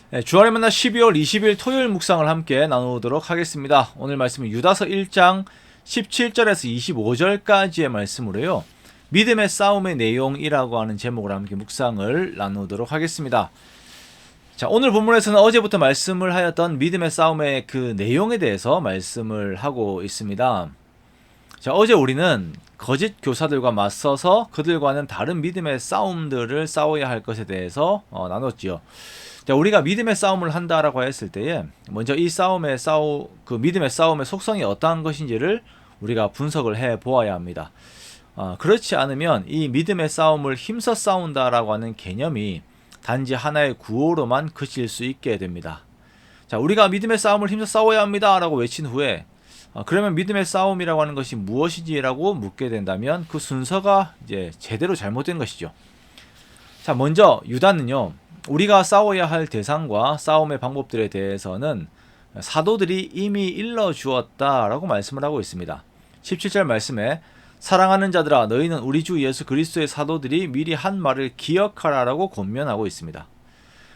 네, 주안의 만나 12월 20일 토요일 묵상을 함께 나누도록 하겠습니다. 오늘 말씀은 유다서 1장 17절에서 25절까지의 말씀으로요. 믿음의 싸움의 내용이라고 하는 제목으로 함께 묵상을 나누도록 하겠습니다. 자, 오늘 본문에서는 어제부터 말씀을 하였던 믿음의 싸움의 그 내용에 대해서 말씀을 하고 있습니다. 자, 어제 우리는 거짓 교사들과 맞서서 그들과는 다른 믿음의 싸움들을 싸워야 할 것에 대해서 나눴지요. 자, 우리가 믿음의 싸움을 한다라고 했을 때에 먼저 이 믿음의 싸움의 속성이 어떠한 것인지를 우리가 분석을 해 보아야 합니다. 그렇지 않으면 이 믿음의 싸움을 힘써 싸운다라고 하는 개념이 단지 하나의 구호로만 그칠 수 있게 됩니다. 자, 우리가 믿음의 싸움을 힘써 싸워야 합니다라고 외친 후에 그러면 믿음의 싸움이라고 하는 것이 무엇이지라고 묻게 된다면 그 순서가 이제 제대로 잘못된 것이죠. 자, 먼저 유다는요, 우리가 싸워야 할 대상과 싸움의 방법들에 대해서는 사도들이 이미 일러주었다라고 말씀을 하고 있습니다. 17절 말씀에 사랑하는 자들아 너희는 우리 주 예수 그리스도의 사도들이 미리 한 말을 기억하라라고 권면하고 있습니다.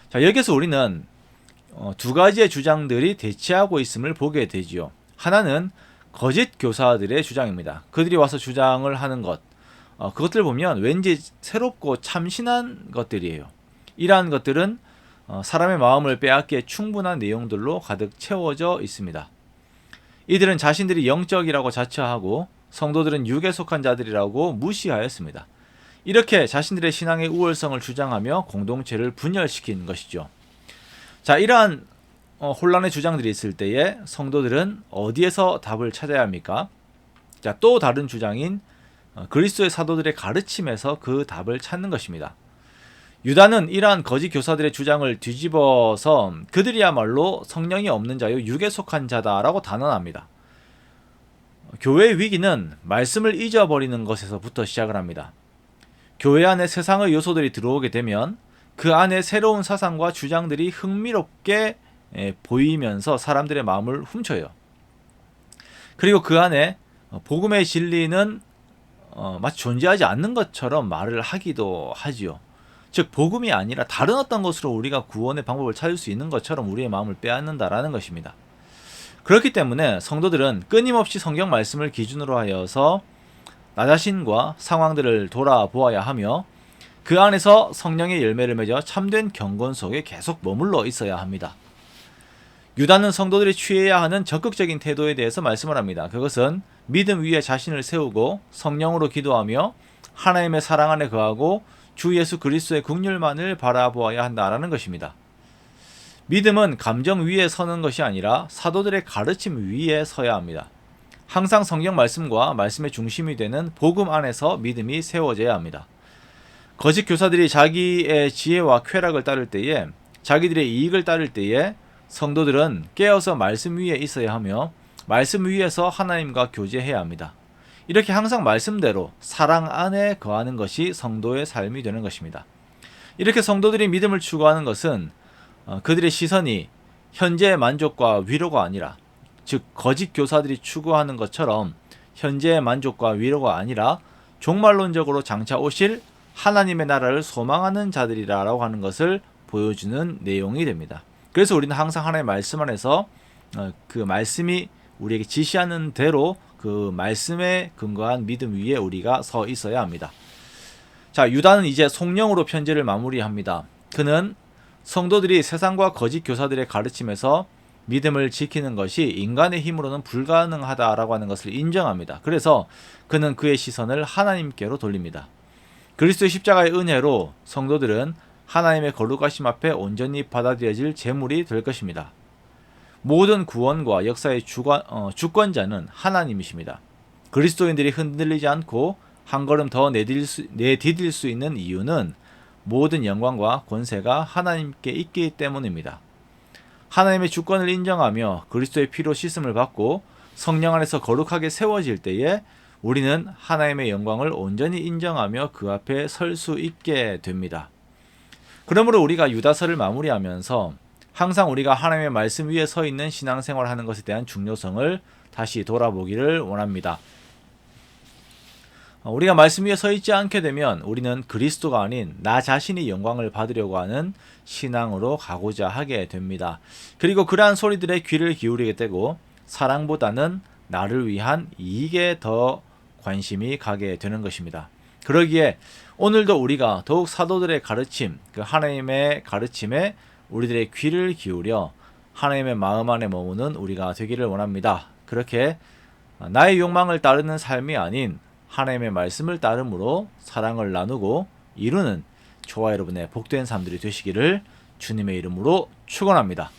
자, 여기서 우리는 두 가지의 주장들이 대치하고 있음을 보게 되지요. 하나는 거짓 교사들의 주장입니다. 그들이 와서 주장을 하는 것, 그것들 보면 왠지 새롭고 참신한 것들이에요. 이러한 것들은 사람의 마음을 빼앗기에 충분한 내용들로 가득 채워져 있습니다. 이들은 자신들이 영적이라고 자처하고 성도들은 육에 속한 자들이라고 무시하였습니다. 이렇게 자신들의 신앙의 우월성을 주장하며 공동체를 분열시킨 것이죠. 자, 이러한 혼란의 주장들이 있을 때에 성도들은 어디에서 답을 찾아야 합니까? 자, 또 다른 주장인 그리스도의 사도들의 가르침에서 그 답을 찾는 것입니다. 유다는 이러한 거짓 교사들의 주장을 뒤집어서 그들이야말로 성령이 없는 자요 육에 속한 자다라고 단언합니다. 교회의 위기는 말씀을 잊어버리는 것에서부터 시작을 합니다. 교회 안에 세상의 요소들이 들어오게 되면 그 안에 새로운 사상과 주장들이 흥미롭게 보이면서 사람들의 마음을 훔쳐요. 그리고 그 안에 복음의 진리는 마치 존재하지 않는 것처럼 말을 하기도 하지요. 즉 복음이 아니라 다른 어떤 것으로 우리가 구원의 방법을 찾을 수 있는 것처럼 우리의 마음을 빼앗는다라는 것입니다. 그렇기 때문에 성도들은 끊임없이 성경 말씀을 기준으로 하여서 나 자신과 상황들을 돌아보아야 하며 그 안에서 성령의 열매를 맺어 참된 경건 속에 계속 머물러 있어야 합니다. 유다는 성도들이 취해야 하는 적극적인 태도에 대해서 말씀을 합니다. 그것은 믿음 위에 자신을 세우고 성령으로 기도하며 하나님의 사랑 안에 거하고 주 예수 그리스도의 긍휼만을 바라보아야 한다라는 것입니다. 믿음은 감정 위에 서는 것이 아니라 사도들의 가르침 위에 서야 합니다. 항상 성경 말씀과 말씀의 중심이 되는 복음 안에서 믿음이 세워져야 합니다. 거짓 교사들이 자기의 지혜와 쾌락을 따를 때에, 자기들의 이익을 따를 때에 성도들은 깨어서 말씀 위에 있어야 하며 말씀 위에서 하나님과 교제해야 합니다. 이렇게 항상 말씀대로 사랑 안에 거하는 것이 성도의 삶이 되는 것입니다. 이렇게 성도들이 믿음을 추구하는 것은 그들의 시선이 현재의 만족과 위로가 아니라, 즉 거짓 교사들이 추구하는 것처럼 현재의 만족과 위로가 아니라 종말론적으로 장차 오실 하나님의 나라를 소망하는 자들이라고 하는 것을 보여주는 내용이 됩니다. 그래서 우리는 항상 하나님의 말씀 안에서 그 말씀이 우리에게 지시하는 대로 그 말씀에 근거한 믿음 위에 우리가 서 있어야 합니다. 자, 유다는 이제 속령으로 편지를 마무리합니다. 그는 성도들이 세상과 거짓 교사들의 가르침에서 믿음을 지키는 것이 인간의 힘으로는 불가능하다라고 하는 것을 인정합니다. 그래서 그는 그의 시선을 하나님께로 돌립니다. 그리스도의 십자가의 은혜로 성도들은 하나님의 거룩하심 앞에 온전히 받아들여질 제물이 될 것입니다. 모든 구원과 역사의 주권자는 하나님이십니다. 그리스도인들이 흔들리지 않고 한 걸음 더 내디딜 수 있는 이유는 모든 영광과 권세가 하나님께 있기 때문입니다. 하나님의 주권을 인정하며 그리스도의 피로 씻음을 받고 성령 안에서 거룩하게 세워질 때에 우리는 하나님의 영광을 온전히 인정하며 그 앞에 설 수 있게 됩니다. 그러므로 우리가 유다서를 마무리하면서 항상 우리가 하나님의 말씀 위에 서 있는 신앙생활을 하는 것에 대한 중요성을 다시 돌아보기를 원합니다. 우리가 말씀 위에 서 있지 않게 되면 우리는 그리스도가 아닌 나 자신이 영광을 받으려고 하는 신앙으로 가고자 하게 됩니다. 그리고 그러한 소리들에 귀를 기울이게 되고 사랑보다는 나를 위한 이익에 더 관심이 가게 되는 것입니다. 그러기에 오늘도 우리가 더욱 사도들의 가르침, 그 하나님의 가르침에 우리들의 귀를 기울여 하나님의 마음 안에 머무는 우리가 되기를 원합니다. 그렇게 나의 욕망을 따르는 삶이 아닌 하나님의 말씀을 따름으로 사랑을 나누고 이루는 저와 여러분의 복된 삶들이 되시기를 주님의 이름으로 축원합니다.